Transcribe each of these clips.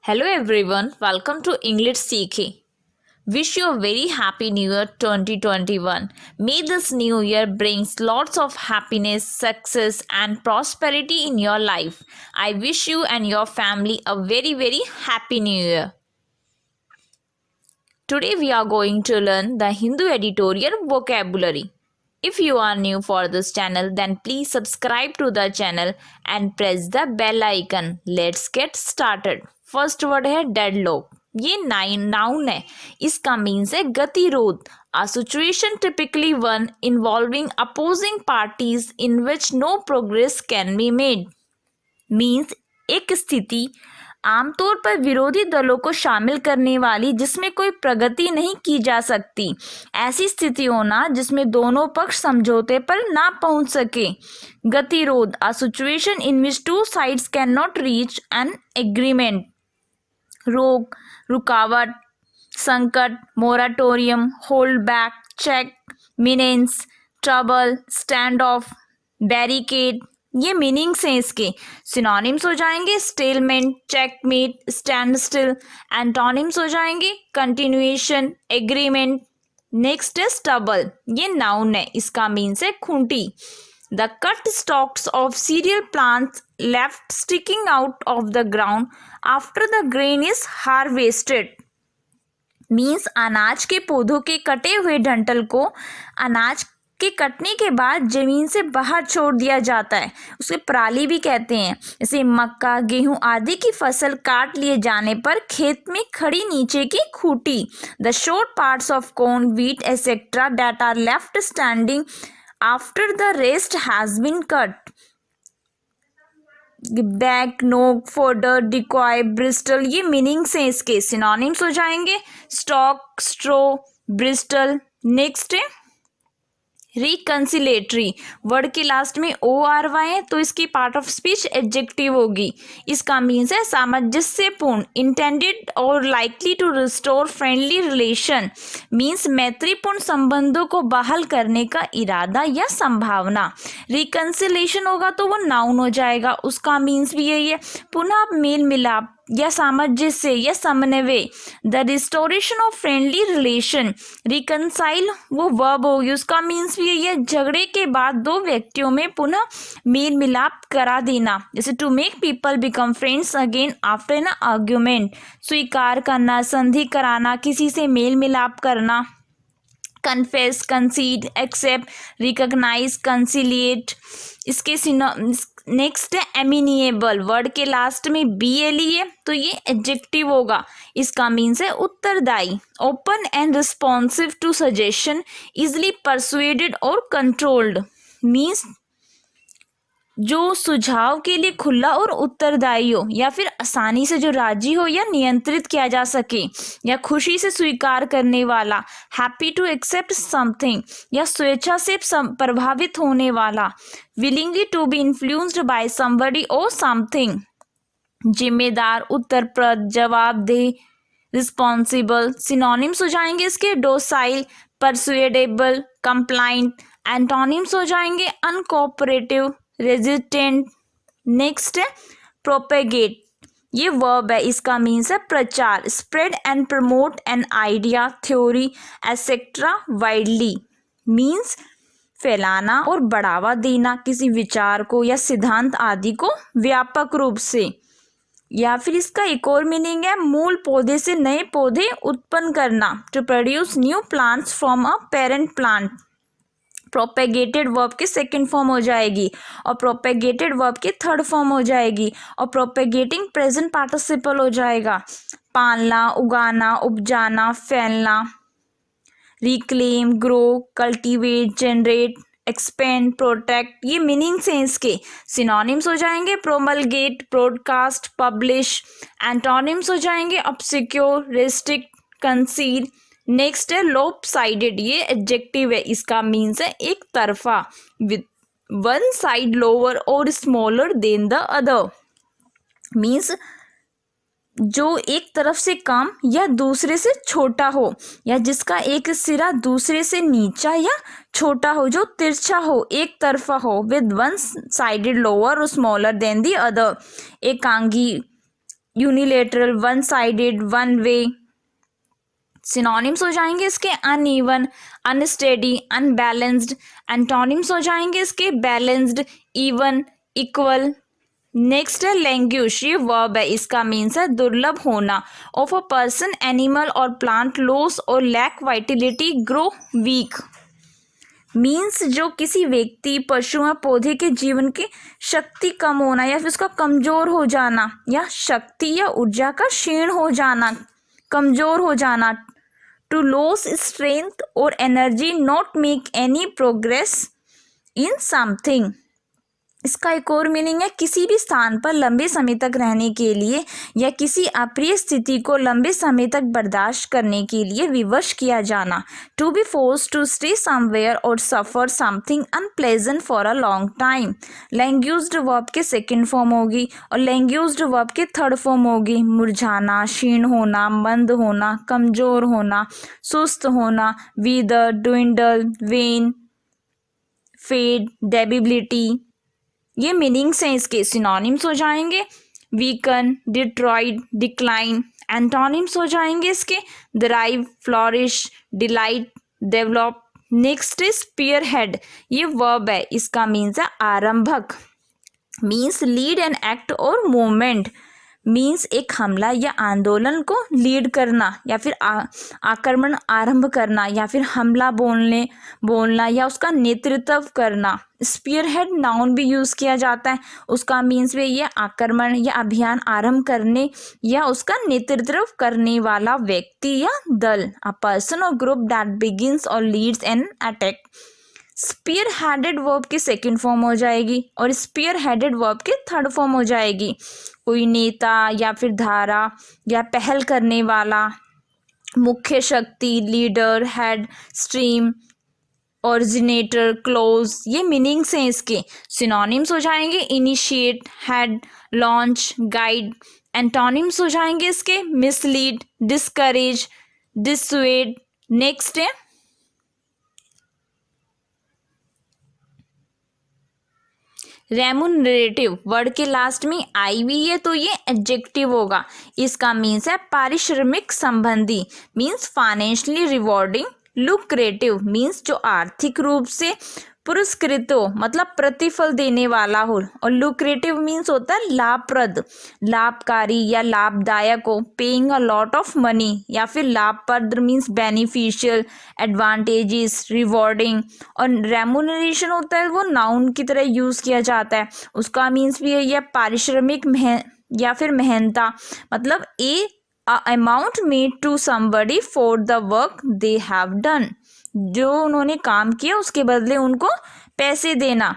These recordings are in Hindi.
Hello everyone, welcome to English CK. Wish you a very happy new year 2021. May this new year brings lots of happiness, success and prosperity in your life. I wish you and your family a very happy new year. Today we are going to learn the Hindu editorial vocabulary. If you are new for this channel then please subscribe to the channel and press the bell icon. Let's get started. First word है डेडलॉक. ये नाउन है. इसका मीन्स है गतिरोध. A situation typically one involving opposing parties in which no progress can be made. Means एक स्थिति आमतौर पर विरोधी दलों को शामिल करने वाली जिसमें कोई प्रगति नहीं की जा सकती. ऐसी स्थिति होना जिसमें दोनों पक्ष समझौते पर ना पहुंच सके. गतिरोध. A situation in which two sides cannot reach an agreement. रोक, रुकावट, संकट, moratorium, hold back, check, menace, trouble, stand off, barricade. ये मीनिंग्स हैं इसके. सिनोनिम्स हो जाएंगे stalemate, checkmate, stand still. Antonyms हो जाएंगे कंटिन्यूएशन, एग्रीमेंट. नेक्स्ट है स्टबल. ये नाउन है. इसका मीन्स है खूंटी. The cut stalks of cereal plants left sticking out of the ground after the grain is harvested. Means अनाज के पौधों के कटे हुए डंठल को अनाज के कटने के बाद जमीन से बाहर छोड़ दिया जाता है. उसे पराली भी कहते हैं. जैसे मक्का, गेहूं आदि की फसल काट लिए जाने पर खेत में खड़ी नीचे की खूंटी. The short parts of corn, wheat etcetera that are left standing after the rest has been cut. Back, नोक, फोल्डर, डिकॉय, ब्रिस्टल. ये मीनिंग्स हैं इसके. सिनोनिम्स हो जाएंगे स्टॉक, स्ट्रो, ब्रिस्टल. नेक्स्ट है रिकंसिलेटरी. वर्ड के लास्ट में ORY है तो इसकी पार्ट ऑफ स्पीच एडजेक्टिव होगी. इसका मीन्स है सामंजस्यपूर्ण, इंटेंडेड और likely to restore friendly relation. Means मैत्रीपूर्ण संबंधों को बहाल करने का इरादा या संभावना. रिकंसिलेशन होगा तो वो नाउन हो जाएगा. उसका मीन्स भी यही है पुनः मेल मिलाप या सामंजस्य या समन्वय. The restoration of friendly relation. Reconcile वो वर्ब होगी. उसका मीन्स भी यही है झगड़े के बाद दो व्यक्तियों में पुनः मेल मिलाप करा देना. जैसे to make people become friends again after an argument. स्वीकार करना, संधि कराना, किसी से मेल मिलाप करना. Confess, concede, accept, recognise, conciliate. इसके नेक्स्ट है एमिनिएबल. वर्ड के लास्ट में BLE है तो ये एडजेक्टिव होगा. इसका मीन्स है उत्तरदायी, open and responsive to suggestion, easily persuaded और कंट्रोल्ड. मीन्स जो सुझाव के लिए खुला और उत्तरदायी हो या फिर आसानी से जो राजी हो या नियंत्रित किया जा सके या खुशी से स्वीकार करने वाला. हैप्पी टू एक्सेप्ट समथिंग या स्वेच्छा से प्रभावित होने वाला. Willingly to be influenced by somebody और समथिंग. जिम्मेदार, उत्तरप्रद, जवाबदेह, रिस्पॉन्सिबल. सिनोनिम्स हो जाएंगे इसके डोसाइल, परसुएडेबल, कंप्लाइंट. एंटोनिम्स हो जाएंगे अनकोऑपरेटिव, रेजिस्टेंट. नेक्स्ट है प्रोपेगेट. ये वर्ब है. इसका मीन्स है प्रचार, spread and promote an idea, theory etcetera widely. Means फैलाना और बढ़ावा देना किसी विचार को या सिद्धांत आदि को व्यापक रूप से. या फिर इसका एक और मीनिंग है मूल पौधे से नए पौधे उत्पन्न करना, to produce new plants from a parent plant. Propagated verb की सेकंड फॉर्म हो जाएगी और प्रोपेगेटेड वर्ब की थर्ड फॉर्म हो जाएगी और प्रोपेगेटिंग प्रेजेंट पार्टिसिपल हो जाएगा. पालना, उगाना, उपजाना, फैलना. Reclaim, grow, cultivate, generate, expand, protect. ये मीनिंग्स हैं इसके. सिनोनिम्स हो जाएंगे प्रोमलगेट, ब्रॉडकास्ट, पब्लिश. एंटोनिम्स हो जाएंगे ऑब्सक्योर, रेस्ट्रिक्ट, कंसील. नेक्स्ट है लोप साइडेड. ये एडजेक्टिव है. इसका मीन्स है एक तरफा, विद वन साइड लोअर और smaller than the other. Means जो एक तरफ से कम या दूसरे से छोटा हो या जिसका एक सिरा दूसरे से नीचा या छोटा हो, जो तिरछा हो, एक तरफा हो. विद वन साइडेड लोअर और स्मॉलर देन द अदर. एकांगी, unilateral, one sided, one way. Synonyms हो जाएंगे इसके अनइवन, अनस्टेडी, अनबैलेंस्ड। एंटोनिम्स हो जाएंगे इसके बैलेंस्ड, इवन, इक्वल। नेक्स्ट है लैंग्यूश, ये वर्ब है, इसका मीन्स है दुर्लभ होना। ऑफ अ पर्सन, एनिमल और प्लांट लॉस और lack vitality, grow weak. Means जो किसी व्यक्ति, पशु या पौधे के जीवन की शक्ति कम होना या फिर उसका कमजोर हो जाना, या शक्ति या ऊर्जा का क्षीण हो जाना, कमजोर हो जाना। टू लॉस स्ट्रेंथ और energy, not make any progress in something. इसका एक और मीनिंग है किसी भी स्थान पर लंबे समय तक रहने के लिए या किसी अप्रिय स्थिति को लंबे समय तक बर्दाश्त करने के लिए विवश किया जाना। To be force to stay somewhere और suffer something unpleasant for a long time. Languished verb के सेकेंड फॉर्म होगी और लैंग्यूज्ड वर्ब के थर्ड फॉर्म होगी मुरझाना, क्षीण होना, मंद होना, कमजोर होना, सुस्त होना, wither, dwindle, wane, fade, debility. ये मीनिंग्स हैं इसके। सिनोनिम्स हो जाएंगे वीकन, डिट्रॉइड, डिक्लाइन। एंटोनिम्स हो जाएंगे इसके thrive, flourish, delight, develop. Next is spearhead, ये वर्ब है, इसका मीन्स है आरंभक, मीन्स लीड एन एक्ट और मूवमेंट। मीन्स एक हमला या आंदोलन को लीड करना या फिर आक्रमण आरंभ करना या फिर हमला बोलना या उसका नेतृत्व करना। स्पीयर हेड नाउन भी यूज़ किया जाता है, उसका मीन्स भी ये आक्रमण या अभियान आरंभ करने या उसका नेतृत्व करने वाला व्यक्ति या दल। अ पर्सन और ग्रुप दैट बिगिंस और leads an attack. Spearheaded verb की सेकेंड फॉर्म हो जाएगी और स्पीयर हेडेड वर्ब की थर्ड फॉर्म हो जाएगी कोई नेता या फिर धारा या पहल करने वाला, मुख्य शक्ति, leader, head, stream, originator, close. ये मीनिंग्स हैं इसके। सिनोनिम्स हो जाएंगे initiate, head, launch, guide. Antonyms हो जाएंगे इसके मिसलीड, डिस्करेज, डिसवेड। नेक्स्ट है रेमुनरेटिव, वर्ड के लास्ट में आई हुई है तो ये एडजेक्टिव होगा, इसका मीन्स है पारिश्रमिक संबंधी, means financially rewarding. Lucrative means जो आर्थिक रूप से पुरस्कृत हो, मतलब प्रतिफल देने वाला हो। और लुक्रेटिव मीन्स होता है लाभप्रद, लाभकारी या लाभदायक हो। Paying a lot of money या फिर लाभप्रद मीन्स बेनिफिशियल, एडवांटेजेस, रिवॉर्डिंग। और रेमुनरेशन होता है वो नाउन की तरह यूज़ किया जाता है, उसका मीन्स भी है पारिश्रमिक या फिर मेहनता, मतलब a amount made to somebody for the work they have done, जो उन्होंने काम किया उसके बदले उनको पैसे देना,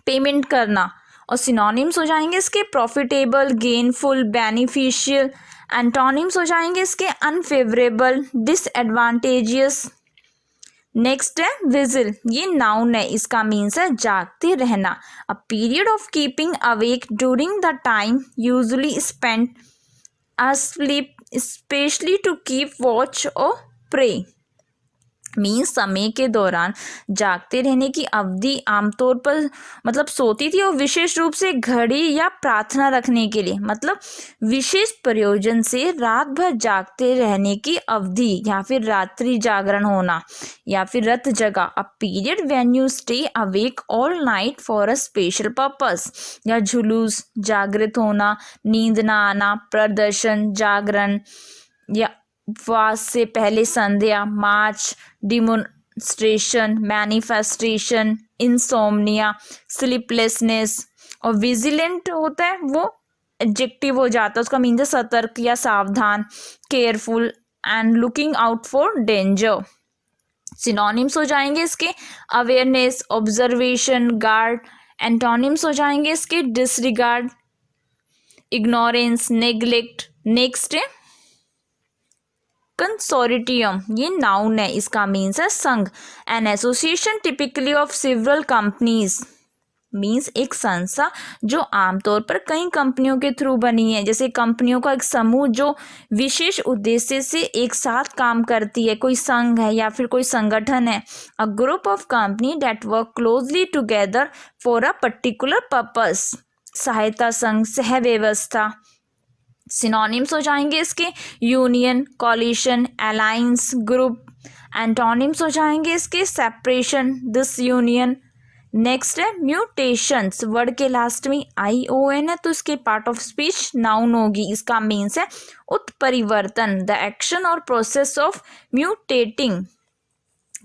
पेमेंट करना। और सिनोनिम्स हो जाएंगे इसके प्रॉफिटेबल, गेनफुल, बेनिफिशियल। एंटोनिम्स हो जाएंगे इसके अनफेवरेबल, डिसएडवांटेजियस। नेक्स्ट है विजिल, ये नाउन है, इसका मीन्स है जागते रहना। A period of keeping awake during the time usually spent asleep, especially to keep watch or pray। Means समय के दौरान जागते रहने की अवधि आमतौर पर मतलब सोती थी, और विशेष रूप से घड़ी या प्रार्थना रखने के लिए, मतलब विशेष प्रयोजन से रात भर जागते रहने की अवधि या फिर रात्रि जागरण होना या फिर रात जगा। A period when you stay awake all night for a special purpose, या जुलूस, जागृत होना, नींद ना आना, प्रदर्शन, जागरण, या उपवास से पहले संध्या, मार्च, डिमोन्स्ट्रेशन, मैनिफेस्टेशन, इंसोम्निया, स्लीपलेसनेस। और विजिलेंट होता है वो एडजेक्टिव हो जाता है, उसका मीन्स है सतर्क या सावधान, careful and looking out for danger. Synonyms हो जाएंगे इसके अवेयरनेस, ऑब्जर्वेशन, गार्ड। एंटोनिम्स हो जाएंगे इसके डिसरिगार्ड, इग्नोरेंस, नेग्लेक्ट। नेक्स्ट है कंसोर्टियम, ये नाउन है, इसका मीन्स है संघ। An association typically of several companies, means एक संस्था जो आमतौर पर कई कंपनियों के थ्रू बनी है, जैसे कंपनियों का एक समूह जो विशेष उद्देश्य से एक साथ काम करती है, कोई संघ है या फिर कोई संगठन है। A group of company that work closely together for a particular purpose, सहायता संघ, सह व्यवस्था। सिनोनिम्स हो जाएंगे इसके union, coalition, alliance, group. Antonyms हो जाएंगे इसके सेपरेशन, डिसयूनियन। नेक्स्ट है म्यूटेशंस, वर्ड के लास्ट में ION है तो इसके पार्ट ऑफ स्पीच नाउन होगी। इसका मीन्स है उत्परिवर्तन, द एक्शन और प्रोसेस ऑफ म्यूटेटिंग।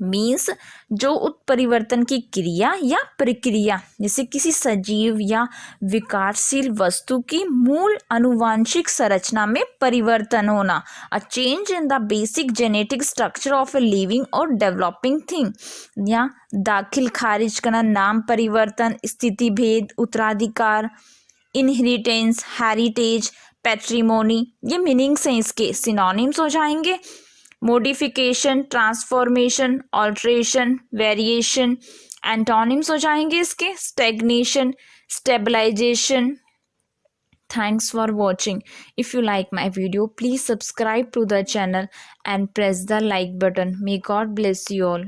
मीन्स जो उत्परिवर्तन की क्रिया या प्रक्रिया, जैसे किसी सजीव या विकारशील वस्तु की मूल आनुवांशिक संरचना में परिवर्तन होना। A change in the basic genetic structure of a living और डेवलपिंग थिंग। या दाखिल खारिज करना, नाम परिवर्तन, स्थिति भेद, उत्तराधिकार, इनहेरिटेंस, हेरिटेज, पैट्रिमोनी, ये मीनिंग्स हैं इसके। सिनोनिम्स हो जाएंगे modification, transformation, alteration, variation. Antonyms हो जाएंगे इसके stagnation, stabilisation. Thanks for watching. If you like my video, please subscribe to the channel and press the like button. May God bless you all.